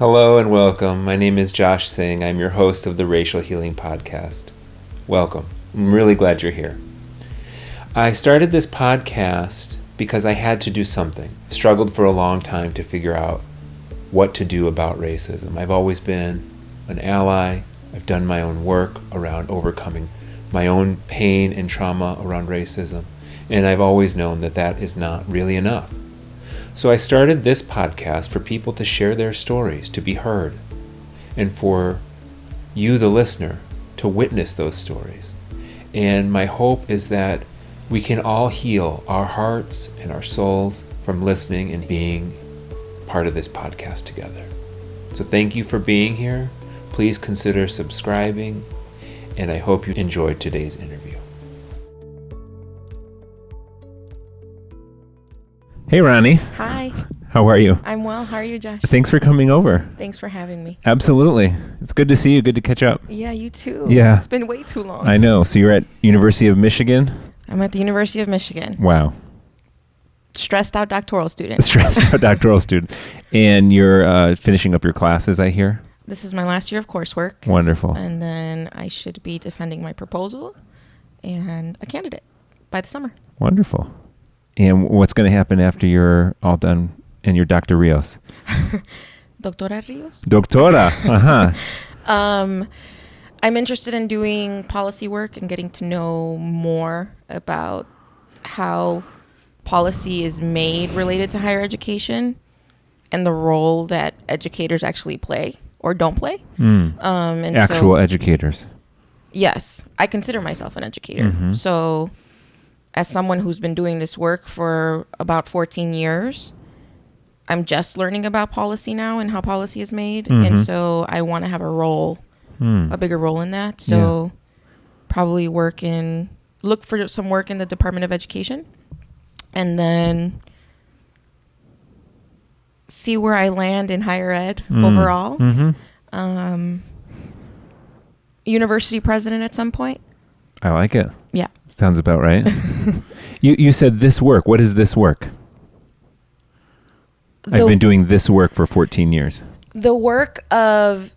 Hello and welcome. My name is Josh Singh. I'm your host of the Racial Healing Podcast. Welcome. I'm really glad you're here. I started this podcast because I had to do something. I struggled for a long time to figure out what to do about racism. I've always been an ally. I've done my own work around overcoming my own pain and trauma around racism. And I've always known that that is not really enough. So I started this podcast for people to share their stories, to be heard, and for you, the listener, to witness those stories. And my hope is that we can all heal our hearts and our souls from listening and being part of this podcast together. So thank you for being here. Please consider subscribing, and I hope you enjoyed today's interview. Hey, Ronnie. Hi. How are you? I'm well. How are you, Josh? Thanks for coming over. Thanks for having me. Absolutely. It's good to see you. Good to catch up. Yeah, you too. Yeah. It's been way too long. I know. So you're at University of Michigan? I'm at the University of Michigan. Wow. Stressed out doctoral student. Stressed out doctoral student. And you're finishing up your classes, I hear? This is my last year of coursework. Wonderful. And then I should be defending my proposal and a candidate by the summer. Wonderful. And what's going to happen after you're all done and you're Dr. Rios? Doctora Rios? Doctora. Uh-huh. I'm interested in doing policy work and getting to know more about how policy is made related to higher education and the role that educators actually play or don't play. And Actual educators. Yes, I consider myself an educator. Mm-hmm. So as someone who's been doing this work for about 14 years, I'm just learning about policy now and how policy is made. Mm-hmm. And so I want to have a bigger role in that. So probably look for some work in the Department of Education and then see where I land in higher ed overall. Mm-hmm. University president at some point. I like it. Yeah. Sounds about right. You said this work. What is this work? I've been doing this work for 14 years. The work of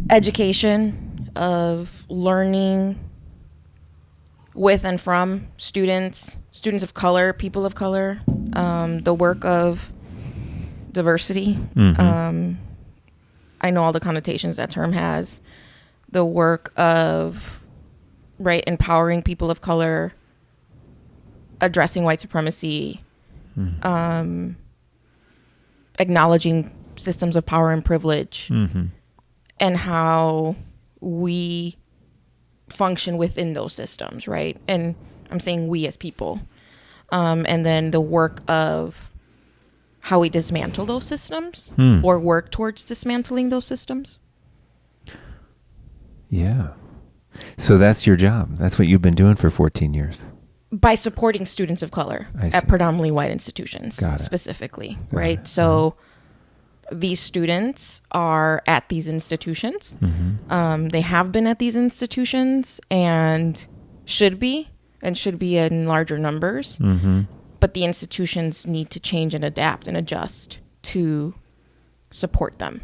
education, of learning with and from students of color, people of color, the work of diversity. Mm-hmm. I know all the connotations that term has. The work of empowering people of color, addressing white supremacy, acknowledging systems of power and privilege, and how we function within those systems, right? And I'm saying we as people. And then the work of how we dismantle those systems or work towards dismantling those systems. Yeah. So that's your job. That's what you've been doing for 14 years. By supporting students of color at predominantly white institutions specifically, right? So these students are at these institutions. They have been at these institutions and should be in larger numbers. But the institutions need to change and adapt and adjust to support them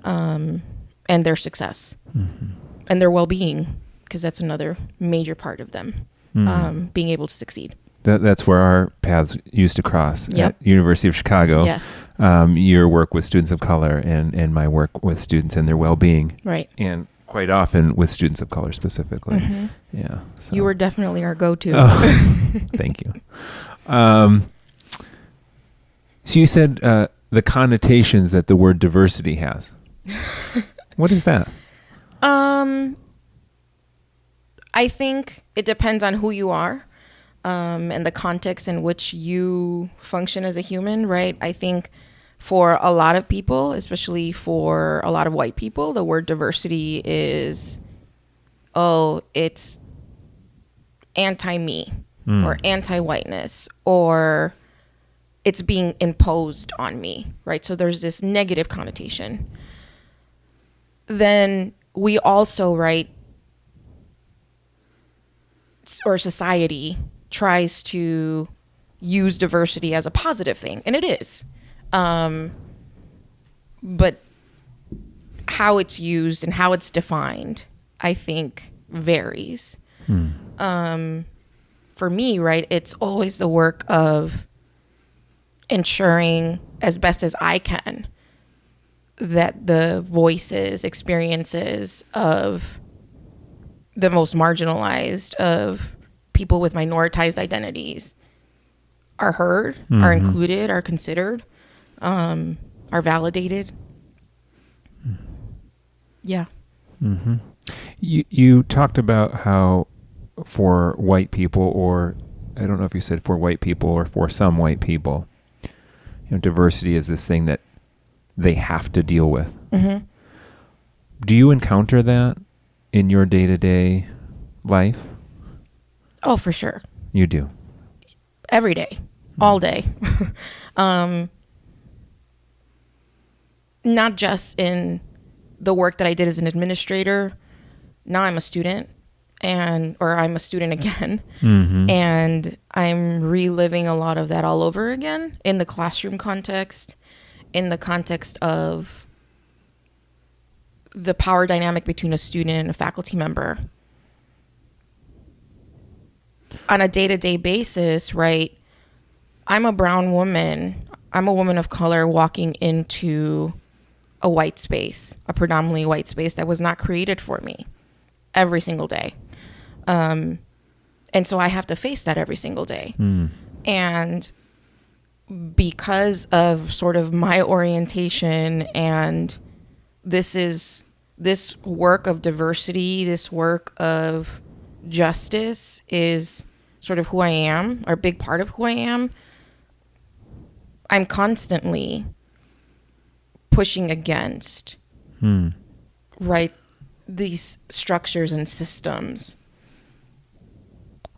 and their success and their well-being, because that's another major part of them being able to succeed. That's where our paths used to cross at University of Chicago. Yes. Your work with students of color and my work with students and their well-being. Right. And quite often with students of color specifically. Yeah. So. You were definitely our go-to. Oh, thank you. So you said the connotations that the word diversity has. What is that? I think it depends on who you are and the context in which you function as a human, right? I think for a lot of people, especially for a lot of white people, the word diversity is, it's anti-me or anti-whiteness, or it's being imposed on me, right? So there's this negative connotation. Then we also, right, or society tries to use diversity as a positive thing, and it is. But how it's used and how it's defined, I think, varies. For me, right, it's always the work of ensuring as best as I can that the voices, experiences of the most marginalized, of people with minoritized identities are heard, are included, are considered, are validated. Yeah. You talked about how for white people, or I don't know if you said for white people or for some white people, diversity is this thing that they have to deal with. Do you encounter that in your day-to-day life? Oh, for sure. You do? Every day. All day. Not just in the work that I did as an administrator. Now I'm a student, or I'm a student again. And I'm reliving a lot of that all over again in the classroom context, in the context of the power dynamic between a student and a faculty member. On a day-to-day basis, right, I'm a brown woman. I'm a woman of color walking into a white space, a predominantly white space that was not created for me every single day. And so I have to face that every single day. And because of sort of my orientation, and this work of diversity, this work of justice is sort of who I am, or a big part of who I am, I'm constantly pushing against, right, these structures and systems.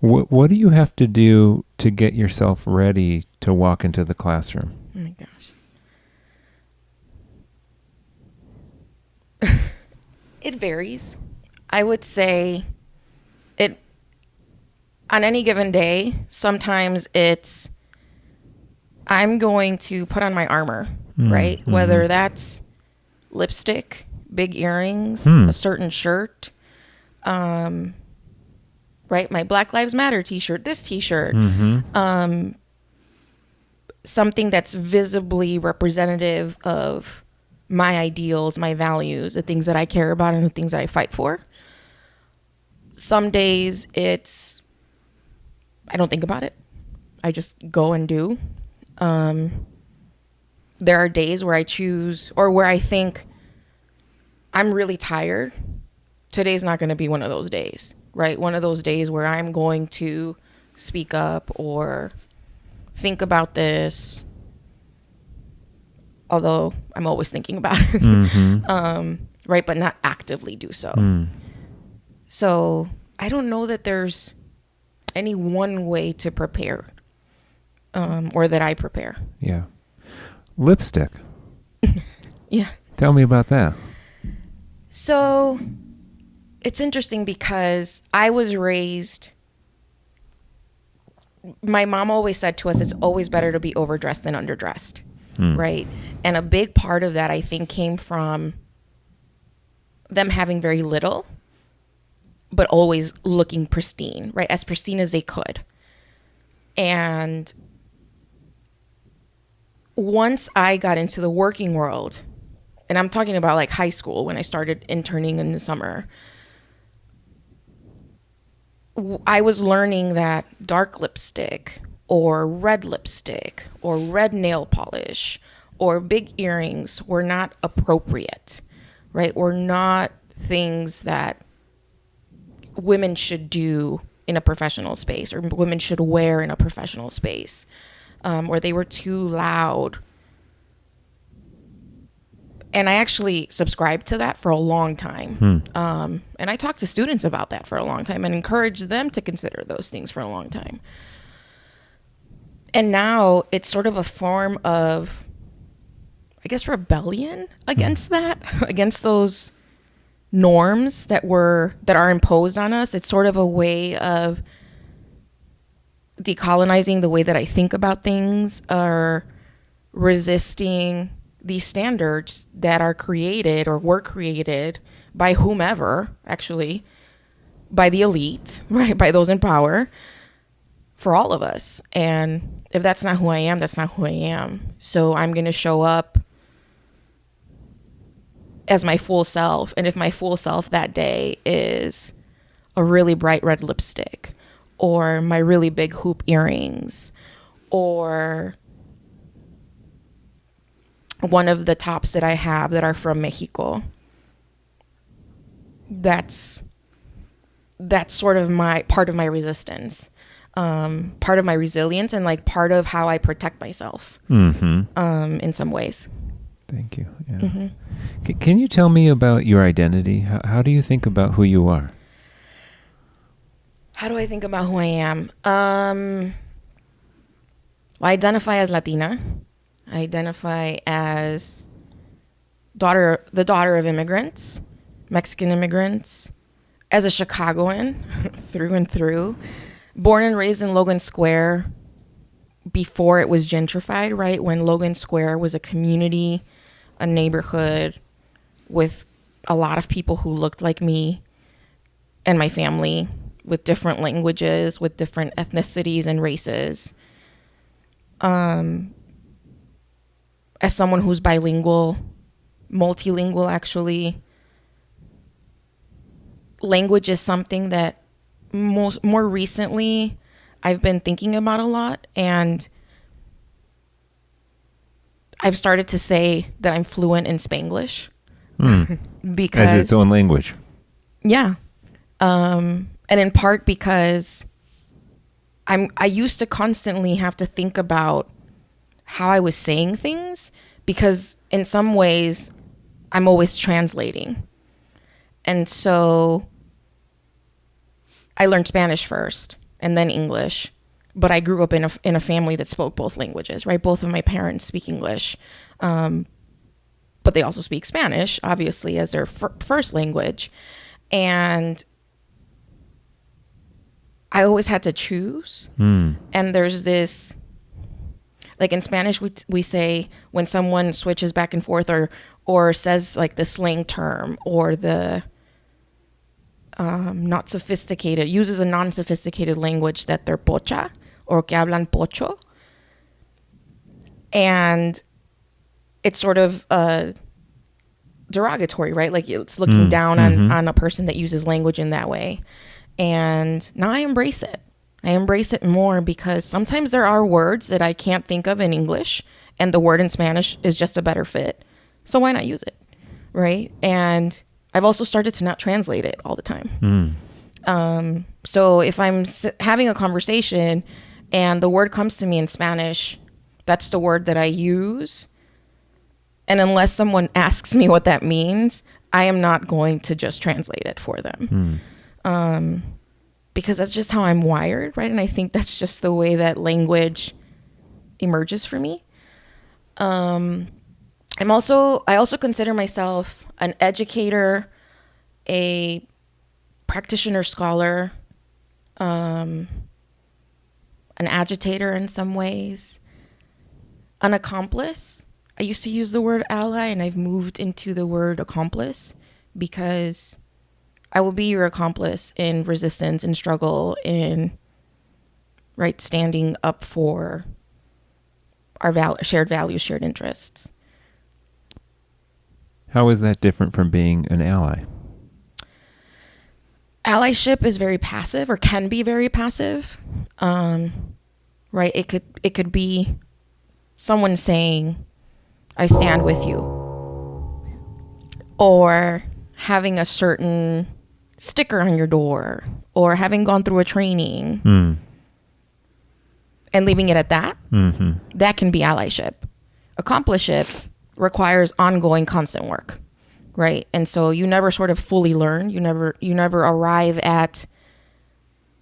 What do you have to do to get yourself ready to walk into the classroom? Oh my gosh. It varies. I would say it on any given day. Sometimes it's I'm going to put on my armor, right? Whether that's lipstick, big earrings, a certain shirt, right? My Black Lives Matter t-shirt, this t-shirt, something that's visibly representative of my ideals, my values, the things that I care about and the things that I fight for. Some days I don't think about it. I just go and do. There are days where I choose, or where I think I'm really tired. Today's not going to be one of those days, right? One of those days where I'm going to speak up or think about this, although I'm always thinking about it, right? But not actively do so. So I don't know that there's any one way to prepare, or that I prepare. Yeah. Lipstick. Yeah. Tell me about that. So it's interesting because I was raised, my mom always said to us, it's always better to be overdressed than underdressed, right? And a big part of that, I think, came from them having very little, but always looking pristine, right? As pristine as they could. And once I got into the working world, and I'm talking about like high school when I started interning in the summer, I was learning that dark lipstick or red lipstick or red nail polish or big earrings were not appropriate, right? Were not things that women should do in a professional space, or women should wear in a professional space, or they were too loud. And I actually subscribed to that for a long time. And I talked to students about that for a long time and encouraged them to consider those things for a long time. And now it's sort of a form of, I guess, rebellion against that, against those norms that are imposed on us. It's sort of a way of decolonizing the way that I think about things, or resisting these standards that are created or were created by whomever, actually, by the elite, right? By those in power for all of us. And if that's not who I am, that's not who I am. So I'm going to show up as my full self. And if my full self that day is a really bright red lipstick, or my really big hoop earrings, or one of the tops that I have that are from Mexico, that's sort of my part of my resistance, part of my resilience, and like part of how I protect myself in some ways. Thank you. Yeah. Can you tell me about your identity? How do you think about who you are? How do I think about who I am? Well, I identify as Latina. I identify as the daughter of immigrants, Mexican immigrants, as a Chicagoan through and through, born and raised in Logan Square before it was gentrified, right? When Logan Square was a community, a neighborhood with a lot of people who looked like me and my family, with different languages, with different ethnicities and races. As someone who's bilingual, multilingual actually, language is something that more recently I've been thinking about a lot, and I've started to say that I'm fluent in Spanglish. Because as its own language. Yeah. And in part because I used to constantly have to think about how I was saying things, because in some ways I'm always translating. And so I learned Spanish first and then English, but I grew up in a family that spoke both languages, right? Both of my parents speak English, but they also speak Spanish, obviously, as their first language. And I always had to choose. And there's this, like in Spanish, we say when someone switches back and forth or says like the slang term or the not sophisticated, uses a non-sophisticated language, that they're pocha or que hablan pocho. And it's sort of derogatory, right? Like it's looking down on a person that uses language in that way. And now I embrace it. I embrace it more because sometimes there are words that I can't think of in English, and the word in Spanish is just a better fit. So why not use it, right? And I've also started to not translate it all the time. So if I'm having a conversation and the word comes to me in Spanish, that's the word that I use. And unless someone asks me what that means, I am not going to just translate it for them. Because that's just how I'm wired, right? And I think that's just the way that language emerges for me. I also consider myself an educator, a practitioner scholar, an agitator in some ways, an accomplice. I used to use the word ally, and I've moved into the word accomplice because I will be your accomplice in resistance and struggle, in right standing up for our shared values, shared interests. How is that different from being an ally? Allyship is very passive, or can be very passive. Right? It could be someone saying, "I stand with you," or having a certain sticker on your door, or having gone through a training and leaving it at that. That can be allyship. Accompliship requires ongoing, constant work, right? And so you never sort of fully learn. You never arrive at,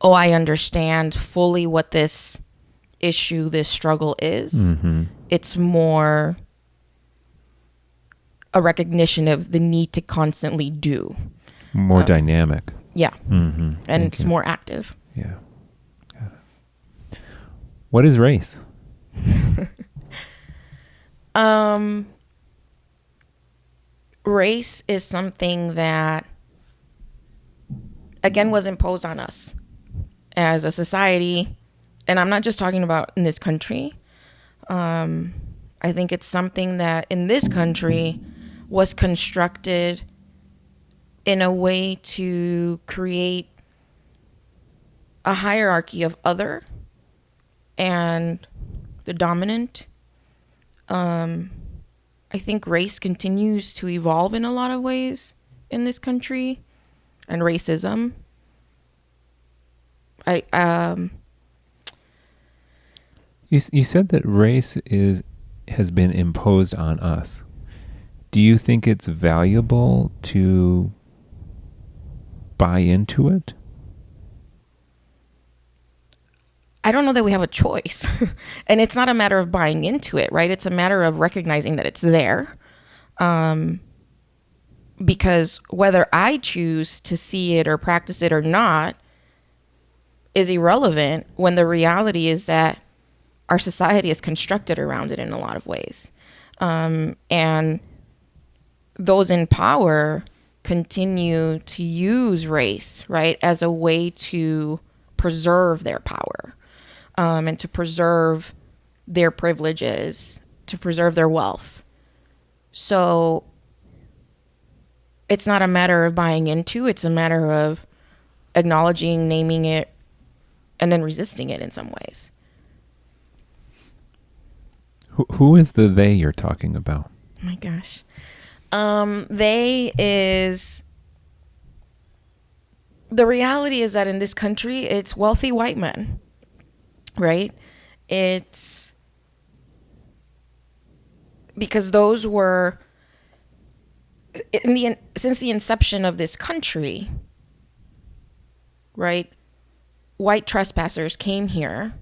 oh, I understand fully what this issue, this struggle is. It's more a recognition of the need to constantly do. More dynamic. Yeah. And it's more active. Yeah. Got it. What is race? race is something that, again, was imposed on us as a society. And I'm not just talking about in this country. I think it's something that in this country was constructed in a way to create a hierarchy of other and the dominant. I think race continues to evolve in a lot of ways in this country, and racism. You said that race has been imposed on us. Do you think it's valuable to buy into it? I don't know that we have a choice. And it's not a matter of buying into it, right? It's a matter of recognizing that it's there. Because whether I choose to see it or practice it or not is irrelevant when the reality is that our society is constructed around it in a lot of ways. And those in power continue to use race, right, as a way to preserve their power, and to preserve their privileges, to preserve their wealth. So it's not a matter of buying into, it's a matter of acknowledging, naming it, and then resisting it in some ways. Who is the they you're talking about? Oh my gosh. They is... The reality is that in this country, it's wealthy white men, right? It's because those were... since the inception of this country, right, white trespassers came here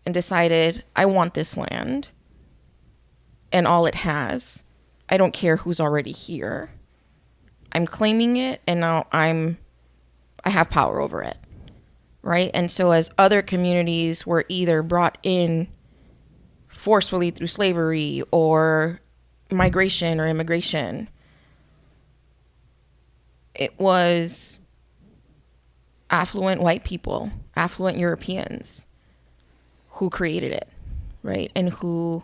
and decided, I want this land and all it has. I don't care who's already here. I'm claiming it, and now I have power over it, right? And so as other communities were either brought in forcefully through slavery or migration or immigration, it was affluent white people, affluent Europeans who created it, right? And who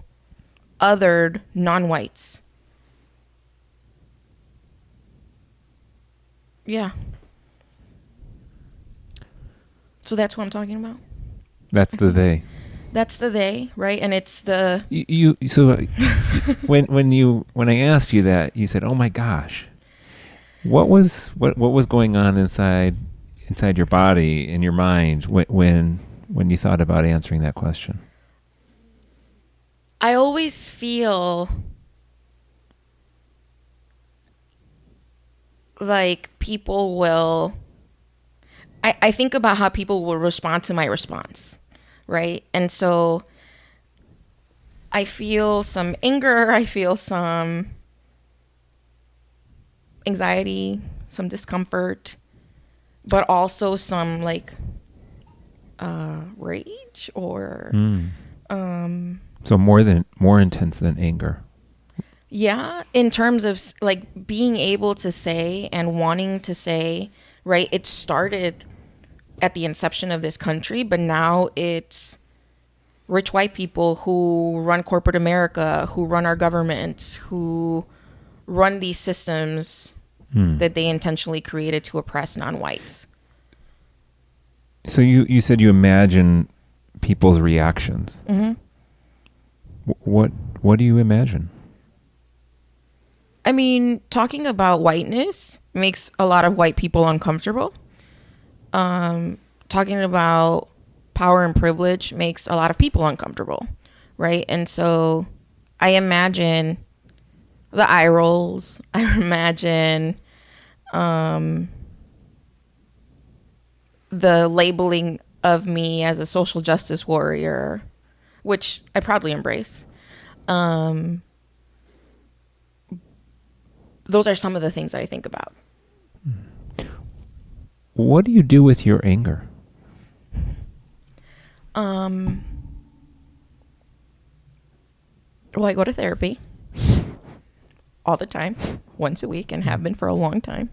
othered non-whites. Yeah. So that's what I'm talking about. That's the they. That's the they, right? And it's the when I asked you that, you said, "Oh my gosh." What was going on inside your body, in your mind when you thought about answering that question? I always feel like people will... I think about how people will respond to my response, right? And so I feel some anger, I feel some anxiety, some discomfort, but also some like rage or so more intense than anger. Yeah, in terms of like being able to say and wanting to say, right? It started at the inception of this country, but now it's rich white people who run corporate America, who run our government, who run these systems that they intentionally created to oppress non-whites. So you said you imagine people's reactions. Mm-hmm. What do you imagine? I mean, talking about whiteness makes a lot of white people uncomfortable. Talking about power and privilege makes a lot of people uncomfortable, right? And so I imagine the eye rolls. I imagine the labeling of me as a social justice warrior, which I proudly embrace. Those are some of the things that I think about. What do you do with your anger? Well, I go to therapy all the time. once a week and have been for a long time.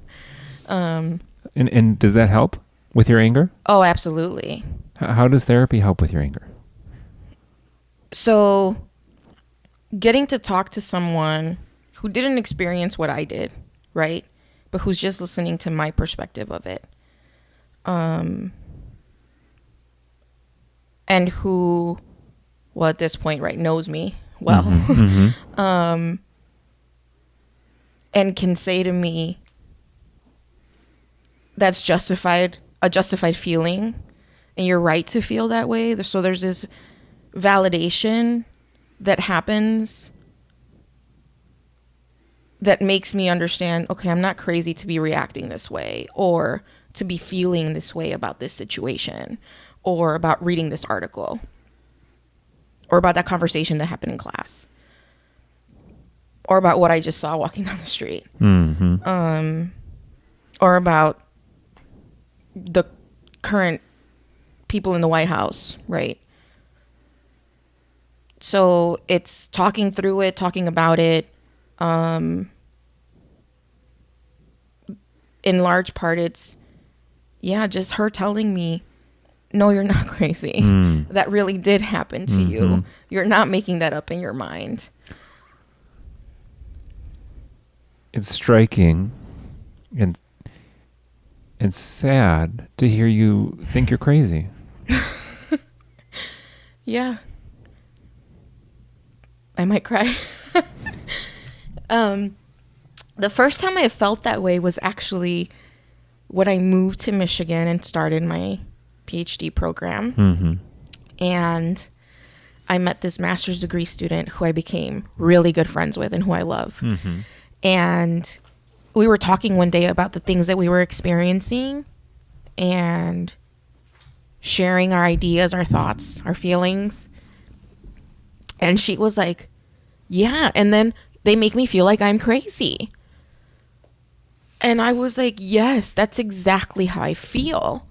And does that help with your anger? Oh, absolutely. How does therapy help with your anger? So getting to talk to someone who didn't experience what I did, right? But who's just listening to my perspective of it. And who, well, at this point, right, knows me well. And can say to me, that's a justified feeling, and you're right to feel that way. So there's this validation that happens that makes me understand, okay, I'm not crazy to be reacting this way, or to be feeling this way about this situation, or about reading this article, or about that conversation that happened in class, or about what I just saw walking down the street, or about the current people in the White House, right? So it's talking through it, talking about it. In large part, it's, just her telling me, no, you're not crazy. That really did happen to you. You're not making that up in your mind. It's striking and sad to hear you think you're crazy. Yeah. I might cry. The first time I felt that way was actually when I moved to Michigan and started my PhD program. And I met this master's degree student who I became really good friends with and who I love. And we were talking one day about the things that we were experiencing and sharing our ideas, our thoughts, our feelings. And she was like, yeah, and then they make me feel like I'm crazy. And I was like, yes, that's exactly how I feel.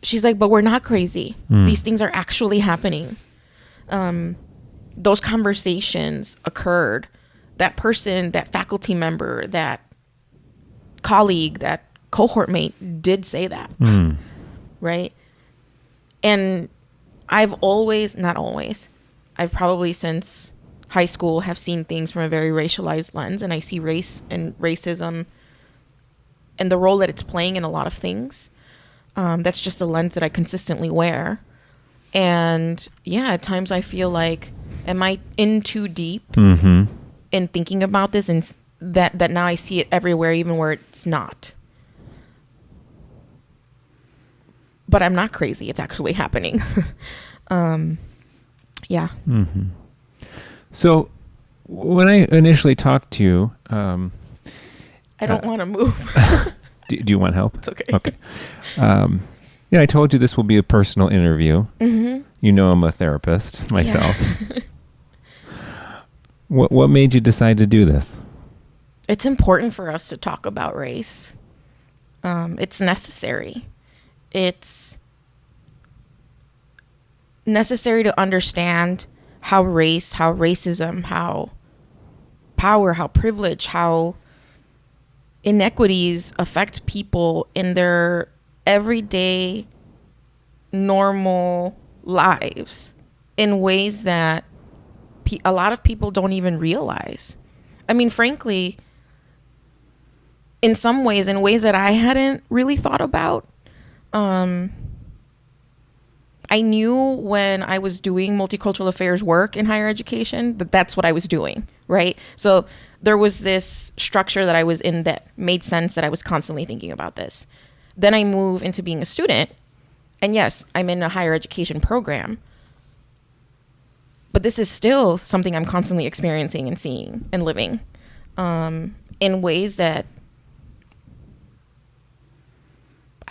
She's like, but we're not crazy. These things are actually happening. Those conversations occurred. That person, that faculty member, that colleague, that cohort mate did say that. Right? And I've probably since high school have seen things from a very racialized lens, and I see race and racism and the role that it's playing in a lot of things. That's just a lens that I consistently wear. And at times I feel like, am I in too deep in thinking about this, and that now I see it everywhere, even where it's not. But I'm not crazy. It's actually happening. So when I initially talked to you, I don't want to move. do you want help? It's okay. Okay. I told you this will be a personal interview. You know, I'm a therapist myself. Yeah. What made you decide to do this? It's important for us to talk about race. It's necessary. It's necessary to understand how race, how racism, how power, how privilege, how inequities affect people in their everyday, normal lives in ways that a lot of people don't even realize. I mean, frankly, in some ways, in ways that I hadn't really thought about. I knew when I was doing multicultural affairs work in higher education that that's what I was doing, right? So there was this structure that I was in that made sense, that I was constantly thinking about this. Then I moved into being a student, and yes, I'm in a higher education program, but this is still something I'm constantly experiencing and seeing and living in ways that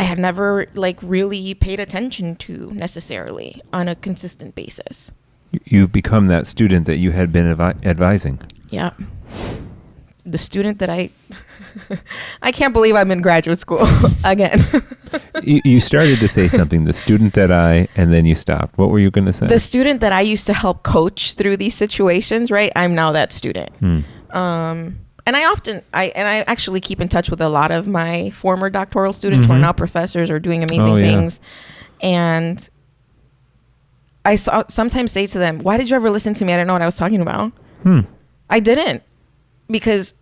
I had never really paid attention to necessarily on a consistent basis. You've become that student that you had been advising. Yeah. The student that I can't believe I'm in graduate school again. You started to say something, the student that and then you stopped. What were you going to say? The student that I used to help coach through these situations, right? I'm now that student. And I actually keep in touch with a lot of my former doctoral students who are now professors or doing amazing things. And I sometimes say to them, why did you ever listen to me? I didn't know what I was talking about. I didn't. Because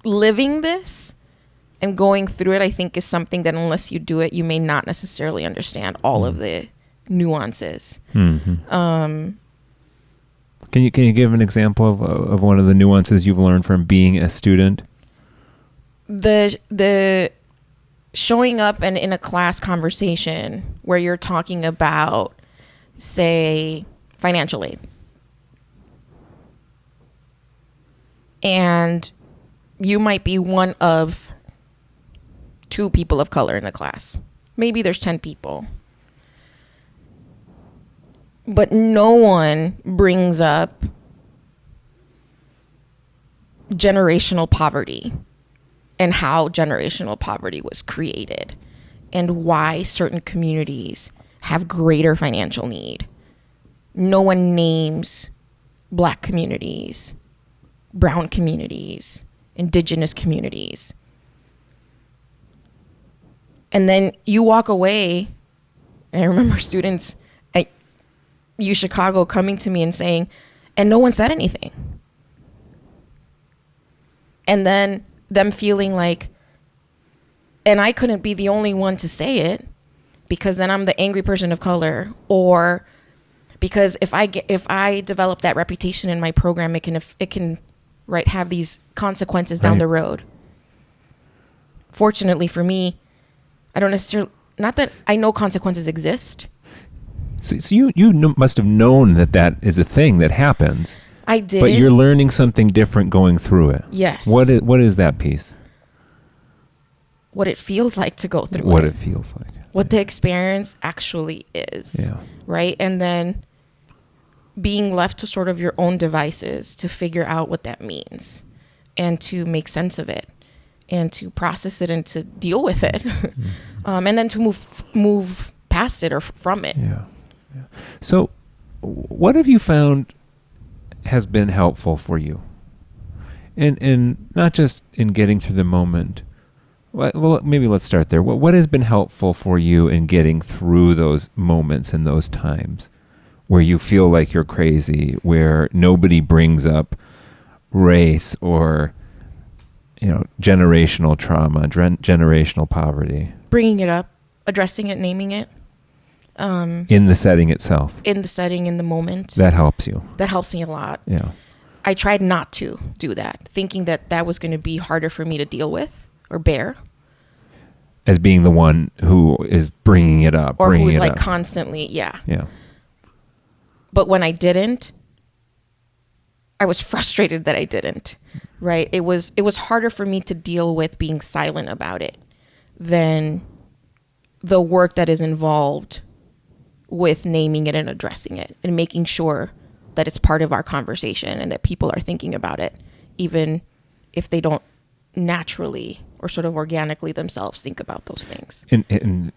living this and going through it, I think, is something that unless you do it, you may not necessarily understand all of the nuances. Can you give an example of one of the nuances you've learned from being a student? The showing up and in a class conversation where you're talking about, say, financial aid. And you might be one of 2 people of color in the class. Maybe there's 10 people. But no one brings up generational poverty and how generational poverty was created and why certain communities have greater financial need. No one names Black communities, brown communities, indigenous communities. And then you walk away, and I remember students at U Chicago coming to me and saying, and no one said anything. And then them feeling like, and I couldn't be the only one to say it because then I'm the angry person of color, or because if I develop that reputation in my program, it can right, have these consequences down the road. Fortunately for me, I don't necessarily, not that I know consequences exist. So you must have known that is a thing that happens. I did. But you're learning something different going through it. Yes. What is that piece? What it feels like to go through it. What it feels like. What the experience actually is. Yeah. Right? And then being left to sort of your own devices to figure out what that means and to make sense of it and to process it and to deal with it. And then to move past it or from it. Yeah. So what have you found has been helpful for you? And not just in getting through the moment. Well, maybe let's start there. What has been helpful for you in getting through those moments and those times where you feel like you're crazy, where nobody brings up race or, generational trauma, generational poverty? Bringing it up, addressing it, naming it. In the setting itself. In the setting, in the moment. That helps you. That helps me a lot. Yeah. I tried not to do that, thinking that was going to be harder for me to deal with or bear. As being the one who is bringing it up. Or who's like constantly, yeah. Yeah. But when I didn't, I was frustrated that I didn't, right? It was harder for me to deal with being silent about it than the work that is involved with naming it and addressing it and making sure that it's part of our conversation and that people are thinking about it, even if they don't naturally or sort of organically themselves think about those things. And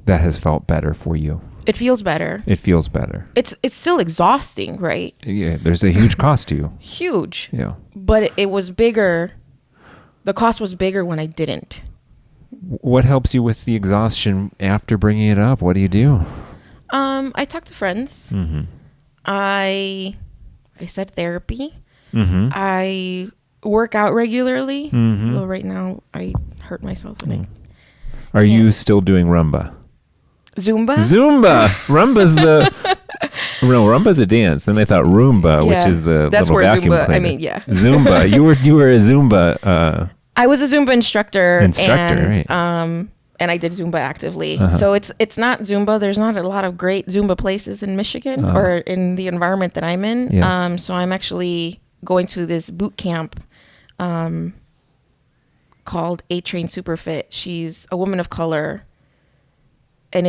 that has felt better for you. It feels better. It feels better. It's still exhausting, right? Yeah, there's a huge cost to you. Huge. Yeah. But it was bigger. The cost was bigger when I didn't. What helps you with the exhaustion after bringing it up? What do you do? I talk to friends. Mm-hmm. I said therapy. Mm-hmm. I work out regularly. Mm-hmm. Well, right now I hurt myself. Are you still doing Rumba? Zumba? Rumba's Rumba's a dance. Then I thought Roomba, which is the that's little vacuum Zumba, cleaner. Zumba. You were a Zumba. I was a Zumba instructor. And, right. And I did Zumba actively. So it's not Zumba. There's not a lot of great Zumba places in Michigan or in the environment that I'm in. Yeah. So I'm actually going to this boot camp called A-Train Superfit. She's a woman of color. And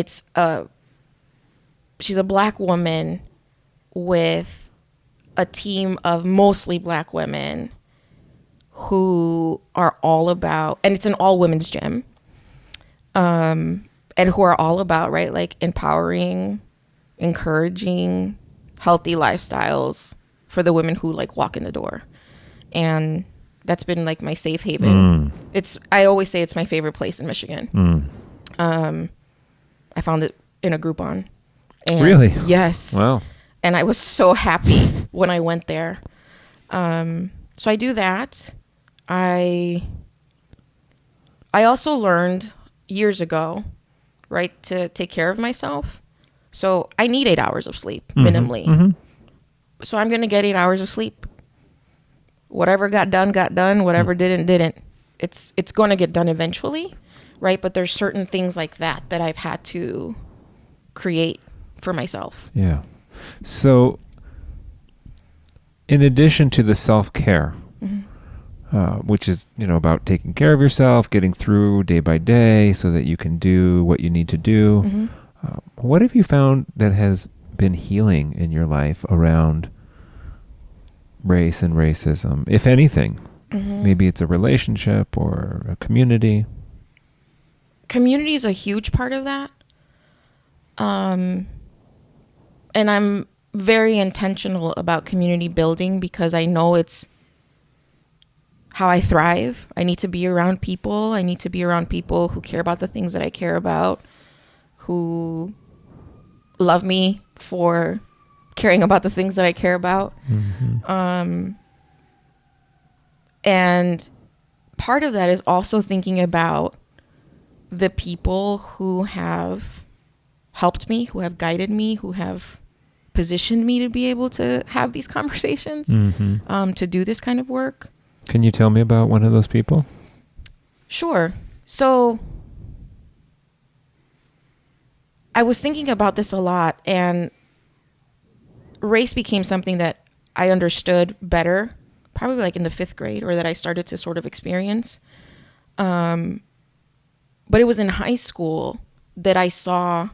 she's a Black woman with a team of mostly Black women who are all about, and it's an all women's gym, and who are all about, right, like empowering, encouraging healthy lifestyles for the women who like walk in the door. And that's been like my safe haven. I always say it's my favorite place in Michigan. I found it in a Groupon. And really? Yes. Wow. And I was so happy when I went there. So I do that. I also learned years ago, right, to take care of myself. So I need 8 hours of sleep minimally. Mm-hmm. So I'm going to get 8 hours of sleep. Whatever got done, got done. Whatever didn't. It's going to get done eventually, right? But there's certain things like that I've had to create for myself. Yeah. So in addition to the self-care, which is, about taking care of yourself, getting through day by day so that you can do what you need to do, what have you found that has been healing in your life around race and racism, if anything? Maybe it's a relationship or a community. Community is a huge part of that. And I'm very intentional about community building because I know it's how I thrive. I need to be around people. I need to be around people who care about the things that I care about, who love me for caring about the things that I care about. And part of that is also thinking about the people who have helped me, who have guided me, who have positioned me to be able to have these conversations, to do this kind of work. Can you tell me about one of those people? Sure. So I was thinking about this a lot, and race became something that I understood better, probably like in the 5th grade, or that I started to sort of experience. But it was in high school that I saw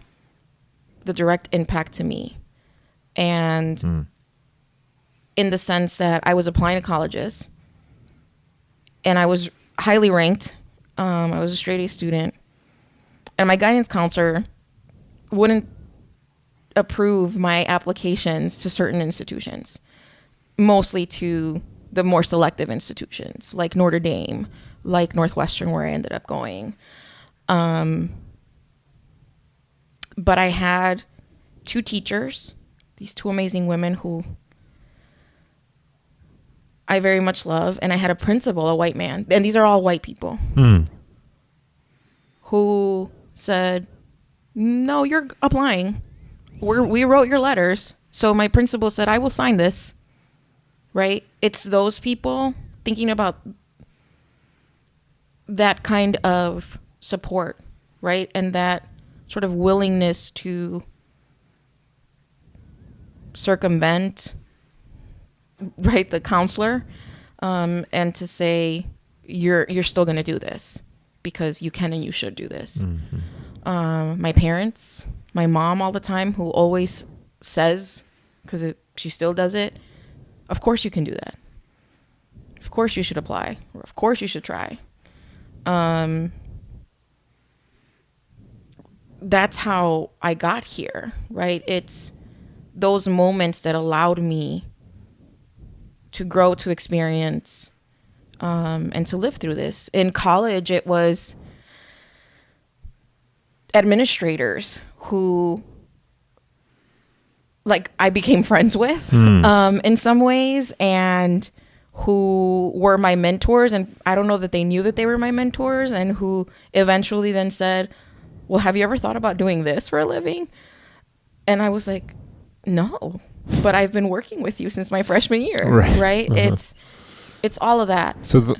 the direct impact to me. And in the sense that I was applying to colleges and I was highly ranked. I was a straight A student, and my guidance counselor wouldn't approve my applications to certain institutions, mostly to the more selective institutions like Notre Dame, like Northwestern, where I ended up going. But I had 2 teachers, these 2 amazing women who I very much love. And I had a principal, a white man, and these are all white people, who said, no, you're applying. We wrote your letters. So my principal said, I will sign this, right? It's those people thinking about that kind of support, right? And that sort of willingness to circumvent, right, the counselor, and to say, you're still going to do this because you can and you should do this. My parents, my mom all the time, who always says, because she still does it, of course you can do that. Of course you should apply. Or of course you should try. That's how I got here, right? It's those moments that allowed me to grow, to experience, and to live through this. In college, it was administrators who, like, I became friends with in some ways, and who were my mentors. And I don't know that they knew that they were my mentors, and who eventually then said, well, have you ever thought about doing this for a living? And I was like, no, but I've been working with you since my freshman year, right? It's all of that. So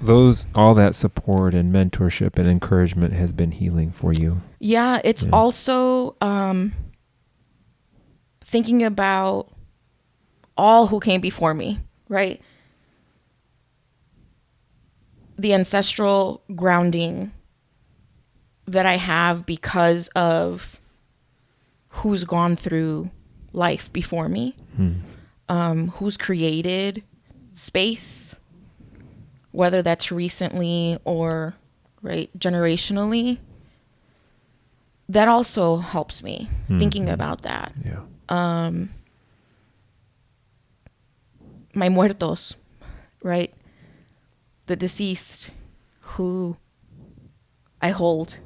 all that support and mentorship and encouragement has been healing for you. Yeah, it's also thinking about all who came before me, right? The ancestral grounding that I have because of who's gone through life before me, who's created space whether that's recently or, right, generationally, that also helps me thinking about that. Yeah. My muertos, right? The deceased who I hold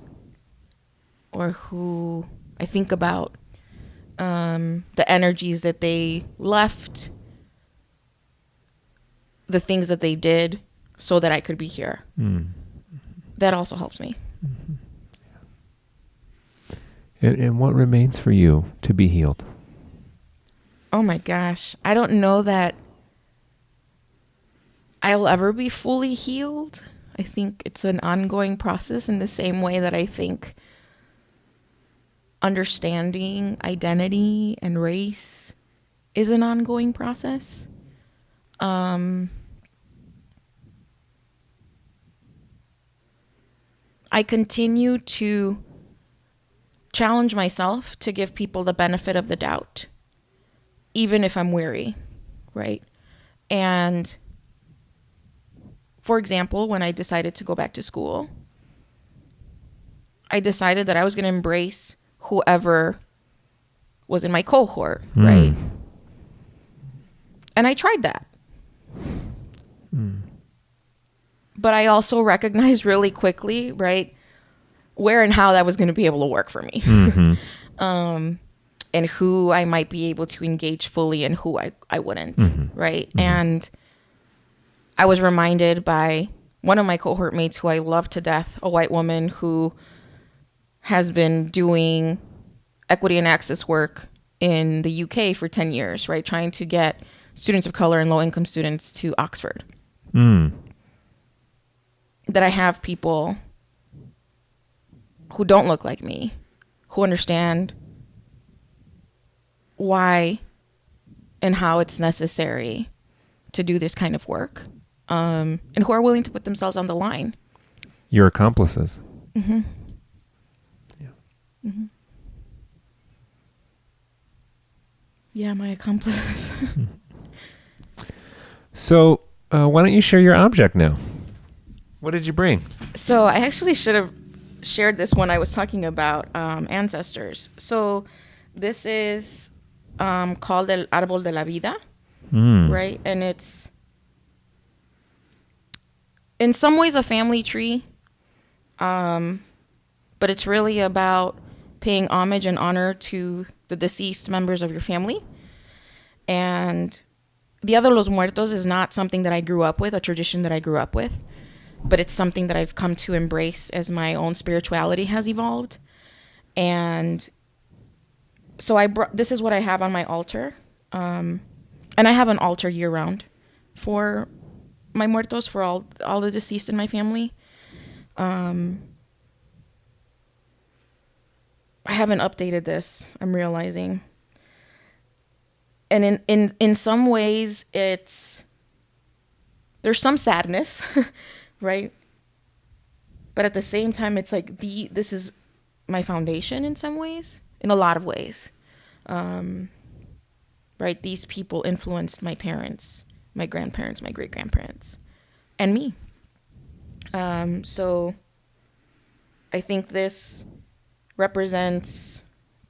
or who I think about, the energies that they left, the things that they did so that I could be here. That also helps me. And what remains for you to be healed? Oh my gosh. I don't know that I'll ever be fully healed. I think it's an ongoing process in the same way that I think understanding identity and race is an ongoing process. I continue to challenge myself to give people the benefit of the doubt, even if I'm weary, right? And for example, when I decided to go back to school, I decided that I was going to embrace whoever was in my cohort, right? And I tried that. But I also recognized really quickly, right, where and how that was going to be able to work for me. And who I might be able to engage fully and who I wouldn't, right? And I was reminded by one of my cohort mates who I love to death, a white woman who has been doing equity and access work in the UK for 10 years, right? Trying to get students of color and low-income students to Oxford. That I have people who don't look like me, who understand why and how it's necessary to do this kind of work, and who are willing to put themselves on the line. Your accomplices. Yeah. Yeah, my accomplices. So why don't you share your object now? What did you bring? So I actually should have shared this when I was talking about ancestors. So this is called El Arbol de la Vida, right? And it's in some ways a family tree, but it's really about paying homage and honor to the deceased members of your family. And Dia de los Muertos is not something that I grew up with, a tradition that I grew up with, but it's something that I've come to embrace as my own spirituality has evolved. And so this is what I have on my altar. And I have an altar year round for my muertos, for all the deceased in my family. I haven't updated this, I'm realizing. And in some ways there's some sadness, right? But at the same time, it's like this is my foundation in some ways, in a lot of ways. Right? These people influenced my parents, my grandparents, my great-grandparents, and me. So I think this represents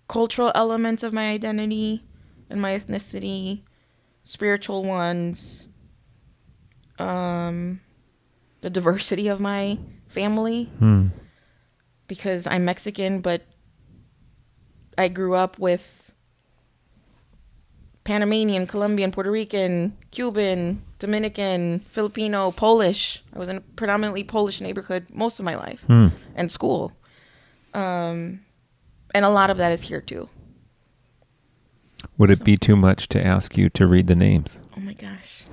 cultural elements of my identity and my ethnicity, spiritual ones, the diversity of my family, because I'm Mexican, but I grew up with Panamanian, Colombian, Puerto Rican, Cuban, Dominican, Filipino, Polish. I was in a predominantly Polish neighborhood most of my life and school. And a lot of that is here too. Would it be too much to ask you to read the names? Oh my gosh.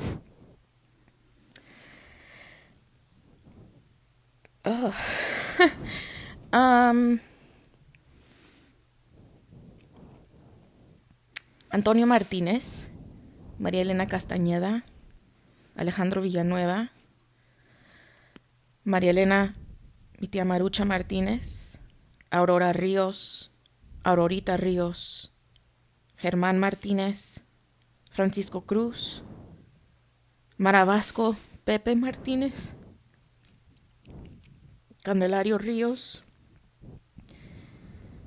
Antonio Martínez, María Elena Castañeda, Alejandro Villanueva, María Elena, mi tía Marucha Martínez, Aurora Ríos, Aurorita Ríos, Germán Martínez, Francisco Cruz, Mara Vasco, Pepe Martínez, Candelario Rios,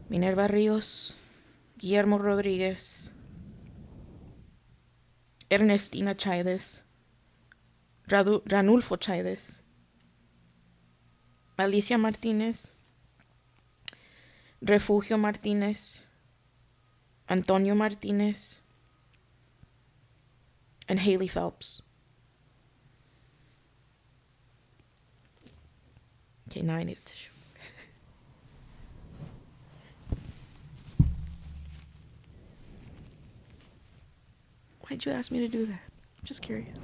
Minerva Rios, Guillermo Rodriguez, Ernestina Chaides, Ranulfo Chaides, Alicia Martínez, Refugio Martínez, Antonio Martínez, and Haley Phelps. Okay, now I need a tissue. Why'd you ask me to do that? I'm just curious.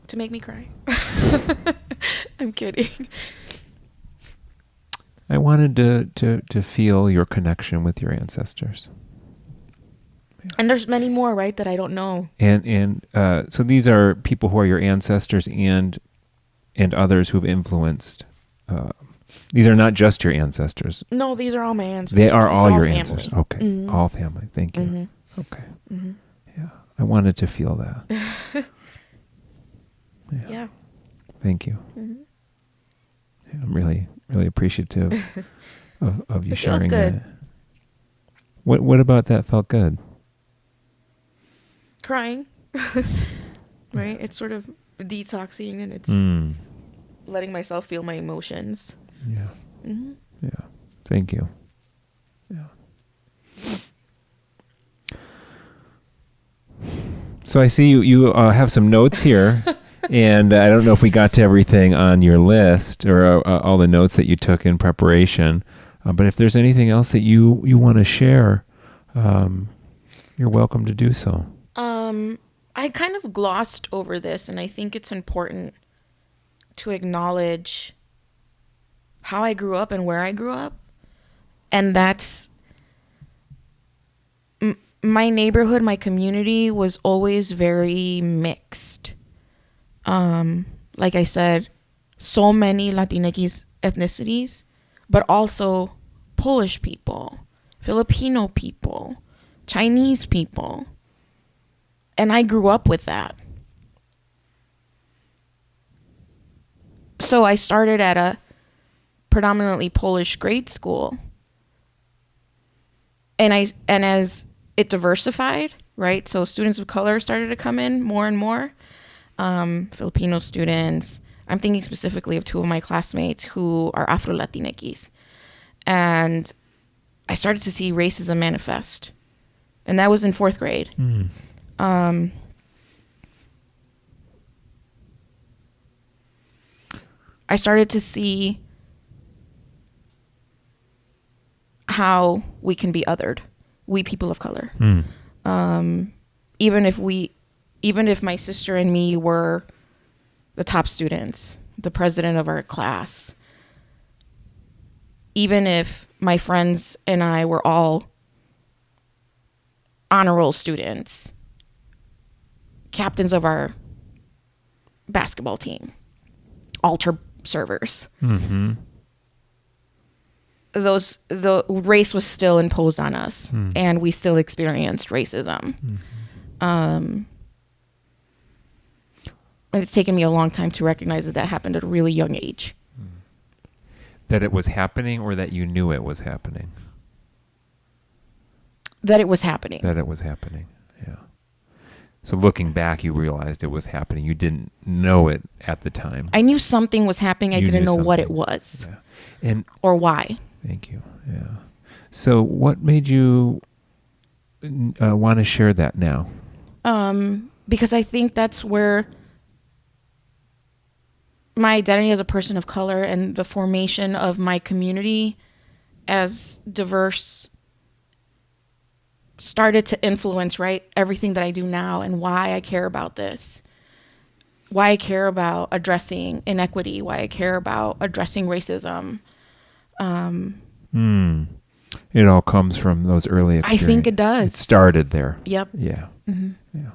To make me cry. I'm kidding. I wanted to feel your connection with your ancestors. Yeah. And there's many more, right, that I don't know. And so these are people who are your ancestors and others who've influenced. These are not just your ancestors. No, these are all my ancestors. They are all your family. ancestors. Okay, mm-hmm. All family. Thank you. Mm-hmm. Okay. Mm-hmm. Yeah, I wanted to feel that. Yeah. Thank you. Mm-hmm. Yeah, I'm really, really appreciative of you sharing good. that. What about that felt good? Crying. Right? It's sort of detoxing, and it's letting myself feel my emotions. Yeah. Mm-hmm. Yeah. Thank you. Yeah. So I see you have some notes here. And I don't know if we got to everything on your list or all the notes that you took in preparation. But if there's anything else that you want to share, you're welcome to do so. I kind of glossed over this, and I think it's important to acknowledge how I grew up and where I grew up. And that's my neighborhood, my community was always very mixed. Like I said, so many Latinx ethnicities, but also Polish people, Filipino people, Chinese people. And I grew up with that. So I started at a predominantly Polish grade school. And as it diversified, right? So students of color started to come in more and more. Filipino students. I'm thinking specifically of two of my classmates who are Afro-Latinx. And I started to see racism manifest. And that was in 4th grade. I started to see how we can be othered, we people of color. Even if my sister and me were the top students, the president of our class, even if my friends and I were all honor roll students, captains of our basketball team, altar servers, the race was still imposed on us, and we still experienced racism. And it's taken me a long time to recognize that happened at a really young age. That it was happening, or that you knew it was happening? That it was happening. That it was happening, yeah. So looking back, you realized it was happening. You didn't know it at the time. I knew something was happening. I didn't know what it was, or why. Thank you, yeah. So what made you want to share that now? Because I think that's where my identity as a person of color and the formation of my community as diverse started to influence, right, everything that I do now, and why I care about this, why I care about addressing inequity, why I care about addressing racism. It all comes from those early experiences. I think it does. It started there. Yep. Yeah. Yeah.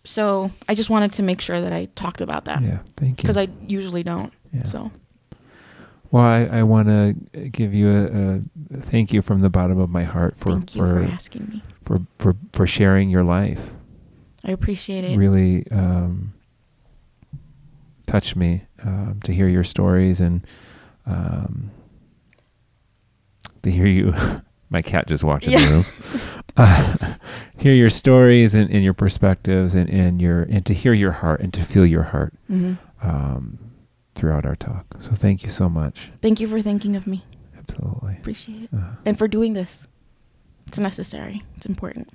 So I just wanted to make sure that I talked about that. Yeah, thank you. Because I usually don't. Yeah. So. Well, I want to give you a thank you from the bottom of my heart for asking me. For sharing your life. I appreciate it. Really, touched me to hear your stories and to hear you. My cat just walked in the room. Hear your stories and your perspectives and to hear your heart and to feel your heart throughout our talk. So thank you so much. Thank you for thinking of me. Absolutely. Appreciate it. And for doing this. It's necessary. It's important.